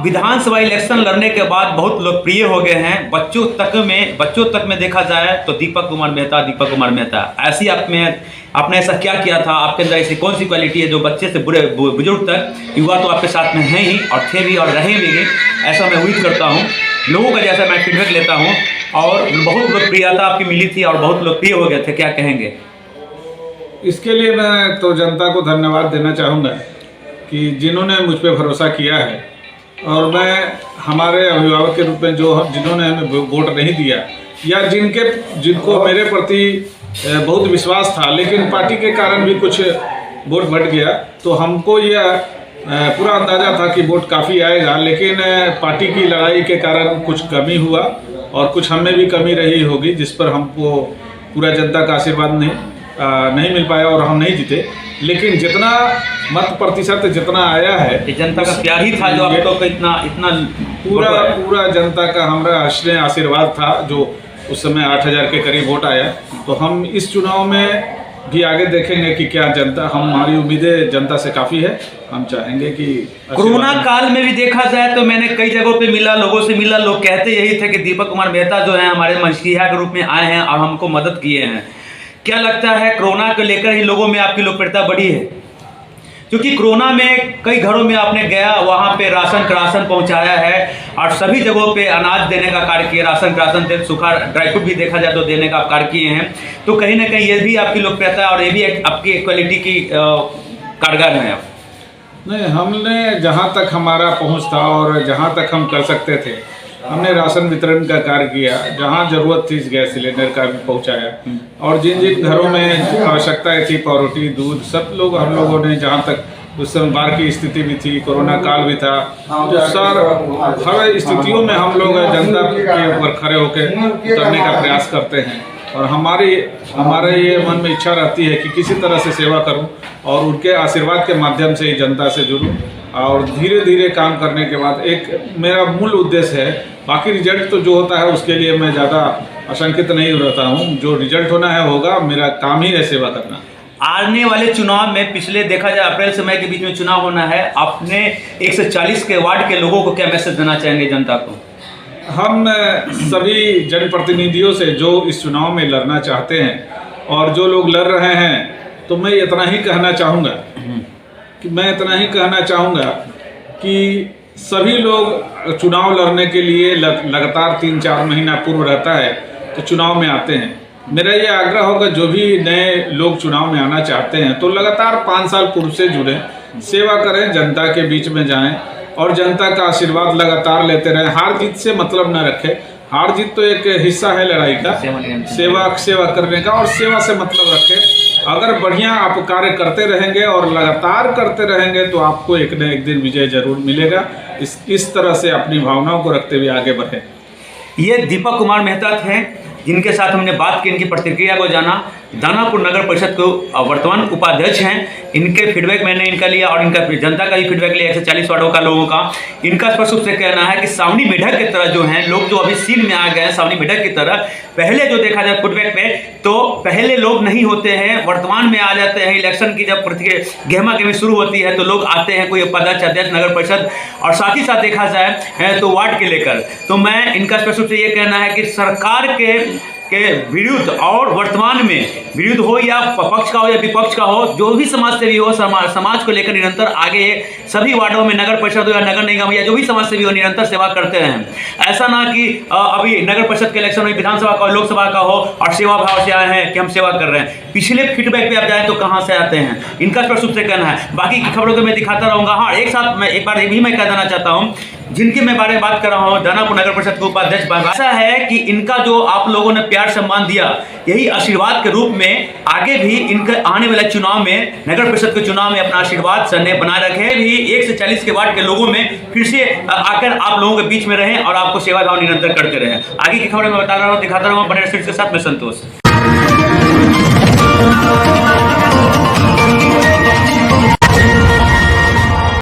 विधानसभा election लड़ने के बाद बहुत लोकप्रिय हो गए हैं। बच्चों तक में देखा जाए तो दीपक कुमार मेहता ऐसी आपने ऐसा क्या किया था? आपके अंदर ऐसी कौन सी क्वालिटी है जो बच्चे से बुरे बुजुर्ग तक युवा तो आपके साथ में हैं ही और थे भी और रहे भी, ऐसा मैं उम्मीद करता हूँ। लोगों का जैसा मैं फीडबैक लेता हूँ और बहुत लोकप्रियता आपकी मिली थी और बहुत लोकप्रिय हो गए थे, क्या कहेंगे? इसके लिए मैं तो जनता को धन्यवाद देना चाहूँगा कि जिन्होंने मुझ पर भरोसा किया है और मैं हमारे अभिभावक के रूप में जिन्होंने हमें वोट नहीं दिया या जिनको मेरे प्रति बहुत विश्वास था लेकिन पार्टी के कारण भी कुछ वोट बढ़ गया, तो हमको यह पूरा अंदाज़ा था कि वोट काफ़ी आएगा, लेकिन पार्टी की लड़ाई के कारण कुछ कमी हुआ और कुछ हमें भी कमी रही होगी, जिस पर हमको पूरा जनता का आशीर्वाद नहीं मिल पाया और हम नहीं जीते। लेकिन जितना मत प्रतिशत जितना आया है जनता का प्यार ही था जो आपको इतना पूरा जनता का हमारा स्नेह आशीर्वाद था, जो उस समय 8000 के करीब वोट आया। तो हम इस चुनाव में भी आगे देखेंगे कि क्या हमारी उम्मीदें जनता से काफ़ी है। हम चाहेंगे कि कोरोना काल में भी देखा जाए तो मैंने कई जगहों पे लोगों से मिला, लोग कहते यही थे कि दीपक कुमार मेहता जो है हमारे मसीहा के रूप में आए हैं और हमको मदद किए हैं। क्या लगता है कोरोना को लेकर ही लोगों में आपकी लोकप्रियता बढ़ी है? क्योंकि कोरोना में कई घरों में आपने गया, वहाँ पे राशन पहुँचाया है और सभी जगहों पे अनाज देने का कार्य किया, राशन तेल सूखा ड्राई फ्रूट भी देखा जाए तो देने का आप कार्य किए हैं। तो कहीं ना कहीं ये भी आपकी लोकप्रियता और ये भी आपकी क्वालिटी की कारगर है। आप नहीं, हमने जहाँ तक हमारा पहुँच था और जहाँ तक हम कर सकते थे हमने राशन वितरण का कार्य किया, जहाँ ज़रूरत थी गैस सिलेंडर का भी पहुँचाया और जिन घरों में आवश्यकताएं थी, पावरोटी, दूध, सब लोग हम लोगों ने जहाँ तक उस समय बाढ़ की स्थिति भी थी, कोरोना काल भी था, तो हर स्थितियों में हम लोग जनता के ऊपर खड़े होकर उतरने का प्रयास करते हैं और हमारे ये मन में इच्छा रहती है कि किसी तरह से सेवा करूं और उनके आशीर्वाद के माध्यम से ही जनता से जुड़ूं और धीरे धीरे काम करने के बाद एक मेरा मूल उद्देश्य है। बाकी रिजल्ट तो जो होता है उसके लिए मैं ज़्यादा आशंकित नहीं रहता हूं, जो रिजल्ट होना है होगा, मेरा काम ही है सेवा करना। आने वाले चुनाव में पिछले देखा जाए अप्रैल से मई के बीच में चुनाव होना है, अपने 140 के वार्ड के लोगों को क्या मैसेज देना चाहेंगे जनता को? हम सभी जनप्रतिनिधियों से जो इस चुनाव में लड़ना चाहते हैं और जो लोग लड़ रहे हैं, तो मैं इतना ही कहना चाहूँगा कि सभी लोग चुनाव लड़ने के लिए लगातार 3-4 महीना पूर्व रहता है तो चुनाव में आते हैं। मेरा ये आग्रह होगा जो भी नए लोग चुनाव में आना चाहते हैं तो लगातार 5 साल पूर्व से जुड़ें, सेवा करें, जनता के बीच में जाएं और जनता का आशीर्वाद लगातार लेते रहें। हार जीत से मतलब न रखें, हार जीत तो एक हिस्सा है लड़ाई का, सेवा करने का, और सेवा से मतलब रखें। अगर बढ़िया आप कार्य करते रहेंगे और लगातार करते रहेंगे तो आपको एक न एक दिन विजय जरूर मिलेगा। इस तरह से अपनी भावनाओं को रखते हुए आगे बढ़ें। ये दीपक कुमार मेहता थे जिनके साथ हमने बात की, इनकी प्रतिक्रिया को जाना। दानापुर नगर परिषद को वर्तमान उपाध्यक्ष हैं। इनके फीडबैक मैंने इनका लिया और इनका जनता का भी फीडबैक लिया 140 वार्डों का लोगों का। इनका स्पष्ट रूप से कहना है कि सावनी मेढक की तरह जो हैं लोग जो अभी सीन में आ गए हैं, सावनी मेढक की तरह पहले जो देखा जाए फीडबैक पे तो पहले लोग नहीं होते हैं, वर्तमान में आ जाते हैं। इलेक्शन की जब गहमा गहमी शुरू होती है तो लोग आते हैं, कोई उपाध्यक्ष, अध्यक्ष, नगर परिषद और साथ ही साथ देखा जाए तो वार्ड के लेकर। तो मैं इनका स्पष्ट रूप से ये कहना है कि सरकार के विरुद्ध और वर्तमान में विरुद्ध हो या पक्ष का हो या विपक्ष का हो, जो भी समाज सेवी हो, समाज को लेकर निरंतर आगे सभी वार्डों में नगर परिषद हो या नगर निगम या जो भी समाज सेवी हो निरंतर सेवा करते रहें। ऐसा ना कि अभी नगर परिषद के इलेक्शन में विधानसभा का लोकसभा का हो और सेवा भाव से आए हैं कि हम सेवा कर रहे हैं। पिछले फीडबैक पे आप जाए तो कहाँ से आते हैं, इनका स्पष्ट रूप से कहना है। बाकी की खबरों को मैं दिखाता रहूँगा। हाँ, एक साथ मैं एक बार ये भी मैं कह देना चाहता हूँ, जिनके मैं बारे में बात कर रहा हूँ दानापुर नगर परिषद के उपाध्यक्ष, ऐसा है कि इनका जो आप लोगों ने प्यार सम्मान दिया, यही आशीर्वाद के रूप में आगे भी इनके आने वाले चुनाव में, नगर परिषद के चुनाव में अपना आशीर्वाद सन्ने बनाए रखे भी 140 के वार्ड के लोगों में फिर से आकर आप लोगों के बीच में रहें और आपको सेवा भाव निरंतर करते रहें। आगे की खबरें मैं बता रहा हूँ, दिखाता रहूँ। बने के साथ में संतोष।